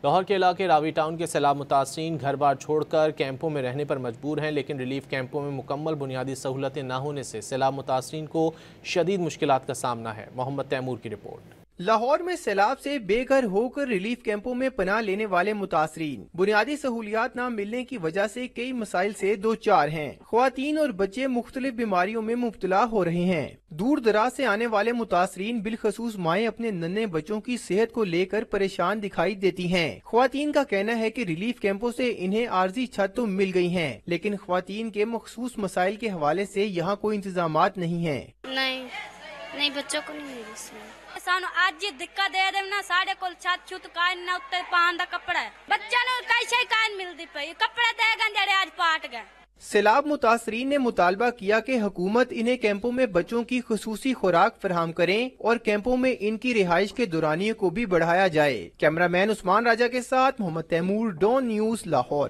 لاہور کے علاقے راوی ٹاؤن کے سیلاب متاثرین گھر بار چھوڑ کر کیمپوں میں رہنے پر مجبور ہیں، لیکن ریلیف کیمپوں میں مکمل بنیادی سہولتیں نہ ہونے سے سیلاب متاثرین کو شدید مشکلات کا سامنا ہے۔ محمد تیمور کی رپورٹ۔ لاہور میں سیلاب سے بے گھر ہو کر ریلیف کیمپوں میں پناہ لینے والے متاثرین بنیادی سہولیات نہ ملنے کی وجہ سے کئی مسائل سے دوچار ہیں۔ خواتین اور بچے مختلف بیماریوں میں مبتلا ہو رہے ہیں۔ دور دراز سے آنے والے متاثرین بالخصوص مائیں اپنے ننھے بچوں کی صحت کو لے کر پریشان دکھائی دیتی ہیں۔ خواتین کا کہنا ہے کہ ریلیف کیمپوں سے انہیں عارضی چھت تو مل گئی ہیں، لیکن خواتین کے مخصوص مسائل کے حوالے سے یہاں کوئی انتظامات نہیں ہیں۔ نہیں بچوں کو نہیں ملی اس میں سانو اج دقت دے دے نا ساڈے کول چھت چھت کائن نہ اوتے پان دا کپڑا ہے بچوں نو کئی شے کائن ملدی پئی کپڑے دے گن جڑے اج پاٹ گئے۔ سیلاب متاثرین نے مطالبہ کیا کہ حکومت انہیں کیمپوں میں بچوں کی خصوصی خوراک فراہم کریں اور کیمپوں میں ان کی رہائش کے دورانیے کو بھی بڑھایا جائے۔ کیمرہ مین عثمان راجہ کے ساتھ محمد تیمور، ڈون نیوز، لاہور۔